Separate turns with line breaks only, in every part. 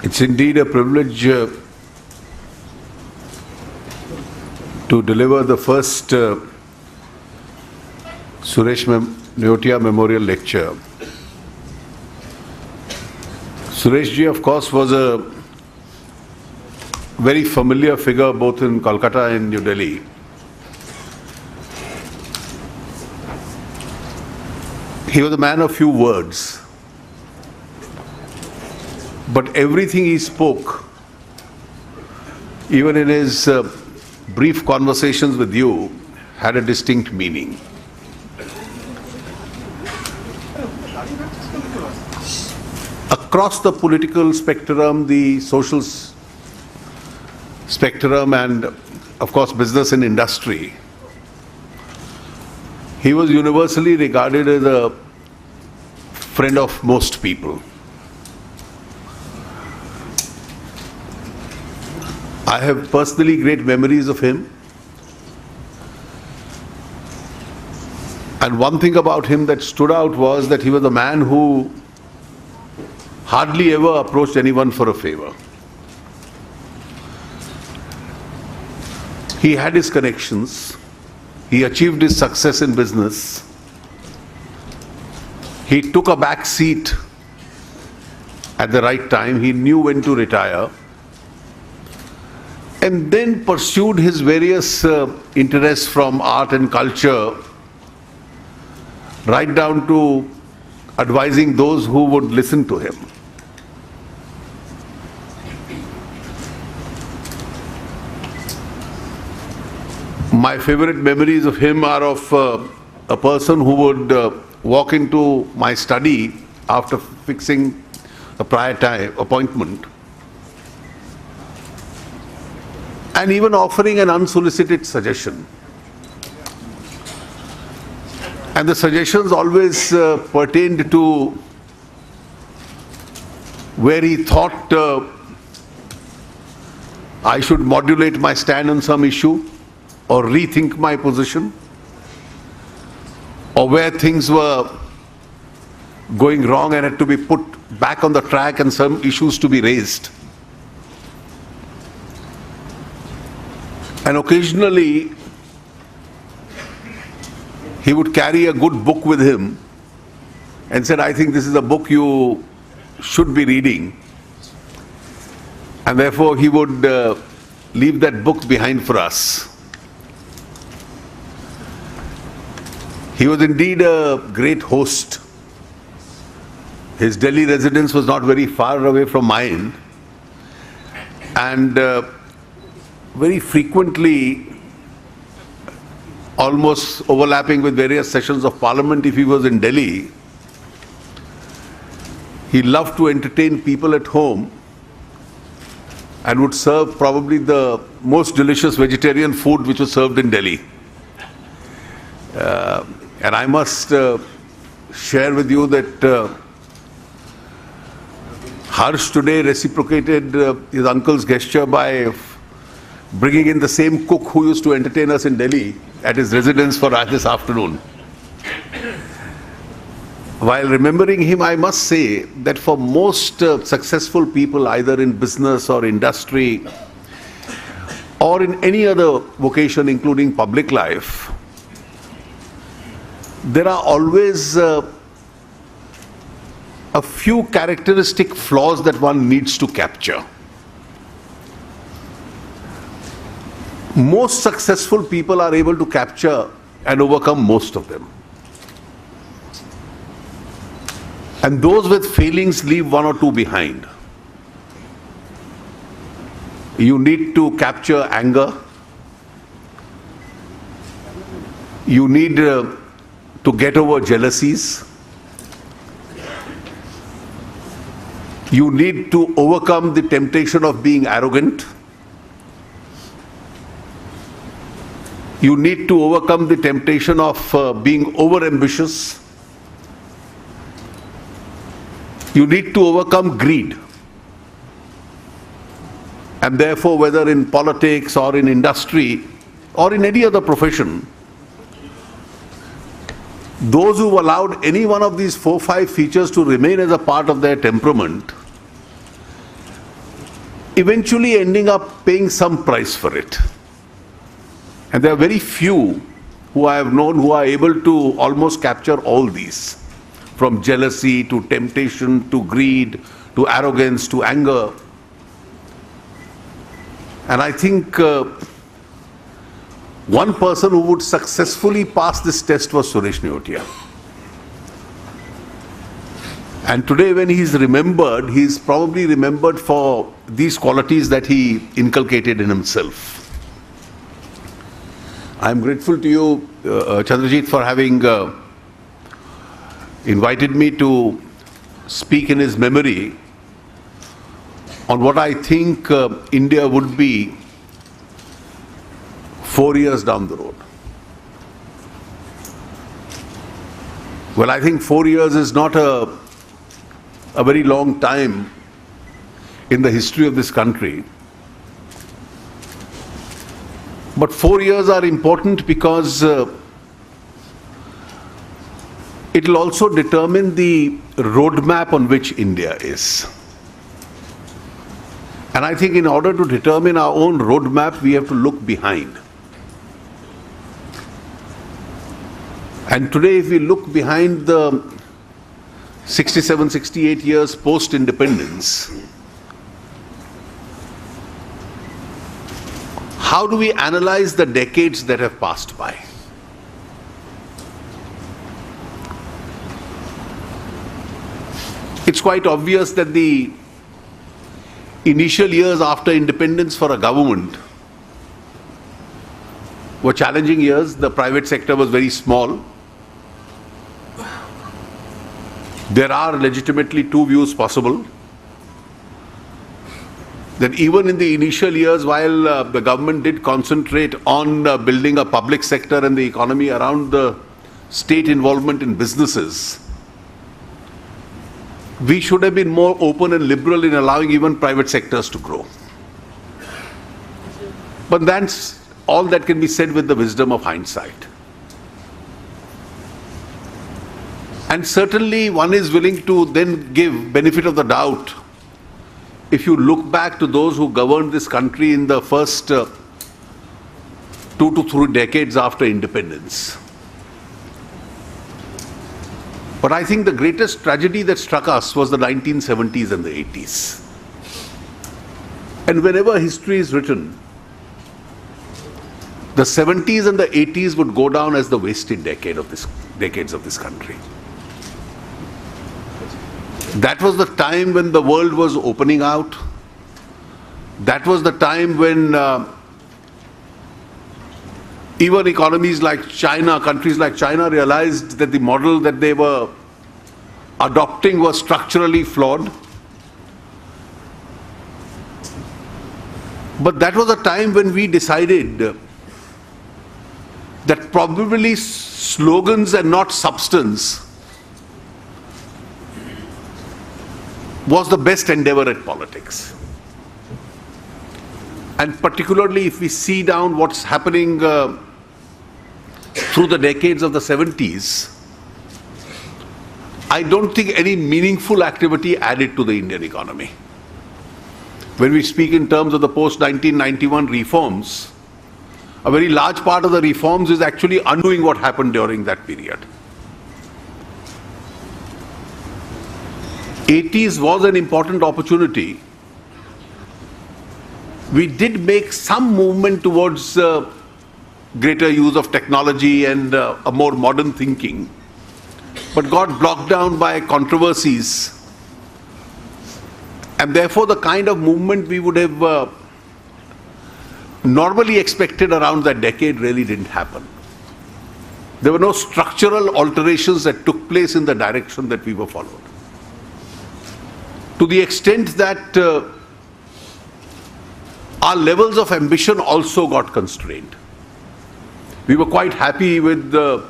It's indeed a privilege to deliver the first Suresh Neotia Memorial Lecture. Suresh ji, of course, was a very familiar figure both in Kolkata and New Delhi. He was a man of few words, but everything he spoke, even in his brief conversations with you, had a distinct meaning. Across the political spectrum, the social spectrum, and of course business and industry, he was universally regarded as a friend of most people. I have personally great memories of him. And one thing about him that stood out was that he was a man who hardly ever approached anyone for a favor. He had his connections. He achieved his success in business. He took a back seat at the right time. He knew when to retire. And then pursued his various interests, from art and culture right down to advising those who would listen to him. My favorite memories of him are of a person who would walk into my study after fixing a prior time appointment, and even offering an unsolicited suggestion. And the suggestions always pertained to where he thought I should modulate my stand on some issue, or rethink my position, or where things were going wrong and had to be put back on the track and some issues to be raised. And occasionally, he would carry a good book with him and said, I think this is a book you should be reading. And therefore, he would leave that book behind for us. He was indeed a great host. His Delhi residence was not very far away from mine. And very frequently, almost overlapping with various sessions of Parliament, if he was in Delhi, he loved to entertain people at home and would serve probably the most delicious vegetarian food which was served in Delhi. And I must share with you that Harsh today reciprocated his uncle's gesture by bringing in the same cook who used to entertain us in Delhi at his residence for this afternoon. While remembering him, I must say that for most successful people, either in business or industry or in any other vocation, including public life, there are always a few characteristic flaws that one needs to capture. Most successful people are able to capture and overcome most of them. And those with failings leave one or two behind. You need to capture anger. You need to get over jealousies. You need to overcome the temptation of being arrogant. You need to overcome the temptation of being overambitious. You need to overcome greed. And therefore, whether in politics or in industry or in any other profession, those who've allowed any one of these 4 or 5 features to remain as a part of their temperament eventually ending up paying some price for it. And there are very few who I have known who are able to almost capture all these, from jealousy to temptation to greed to arrogance to anger. And I think one person who would successfully pass this test was Suresh Neotia. And today when he is remembered, he is probably remembered for these qualities that he inculcated in himself. I am grateful to you, Chandrajit, for having invited me to speak in his memory on what I think India would be 4 years down the road. Well, I think 4 years is not a very long time in the history of this country. But 4 years are important because it will also determine the roadmap on which India is. And I think in order to determine our own roadmap, we have to look behind. And today, if we look behind the 67, 68 years post-independence, how do we analyze the decades that have passed by? It's quite obvious that the initial years after independence for a government were challenging years. The private sector was very small. There are legitimately two views possible. That even in the initial years, while the government did concentrate on building a public sector and the economy around the state involvement in businesses, we should have been more open and liberal in allowing even private sectors to grow. But that's all that can be said with the wisdom of hindsight. And certainly one is willing to then give benefit of the doubt if you look back to those who governed this country in the first 2 to 3 decades after independence. But I think the greatest tragedy that struck us was the 1970s and the 80s. And whenever history is written, the 70s and the 80s would go down as the wasted decades of this country. That was the time when the world was opening out. That was the time when even economies like China, countries like China, realized that the model that they were adopting was structurally flawed. But that was a time when we decided that probably slogans and not substance was the best endeavor at politics. And particularly if we see down what's happening through the decades of the 70s, I don't think any meaningful activity added to the Indian economy. When we speak in terms of the post-1991 reforms, a very large part of the reforms is actually undoing what happened during that period. 80s was an important opportunity. We did make some movement towards greater use of technology and a more modern thinking, but got blocked down by controversies. And therefore the kind of movement we would have normally expected around that decade really didn't happen. There were no structural alterations that took place in the direction that we were followed. To the extent that our levels of ambition also got constrained. We were quite happy with the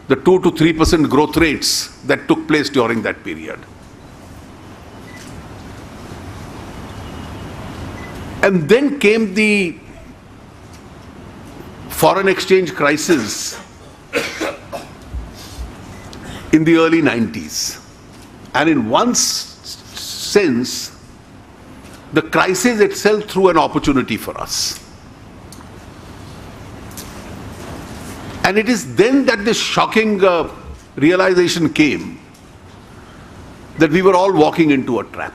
2 to 3% growth rates that took place during that period. And then came the foreign exchange crisis in the early 90s. And in one sense, the crisis itself threw an opportunity for us. And it is then that this shocking realization came that we were all walking into a trap.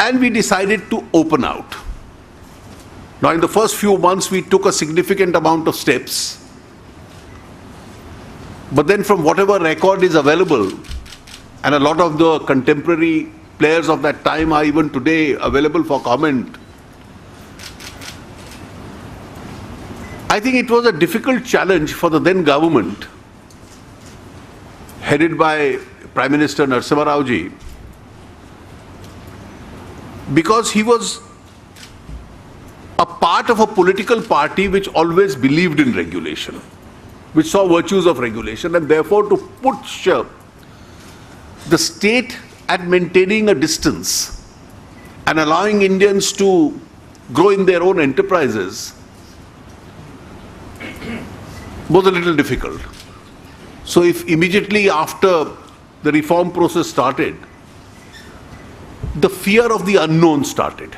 And we decided to open out. Now, in the first few months, we took a significant amount of steps. But then from whatever record is available, and a lot of the contemporary players of that time are even today available for comment, I think it was a difficult challenge for the then government, headed by Prime Minister Narasimha Rao ji, because he was a part of a political party which always believed in regulation, which saw virtues of regulation, and therefore to push the state at maintaining a distance and allowing Indians to grow in their own enterprises was a little difficult. So if immediately after the reform process started, the fear of the unknown started.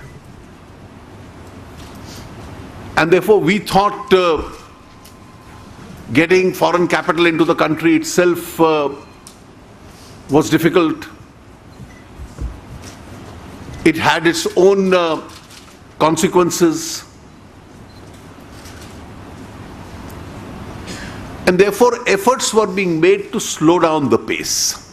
And therefore we thought getting foreign capital into the country itself was difficult. It had its own consequences. And therefore efforts were being made to slow down the pace.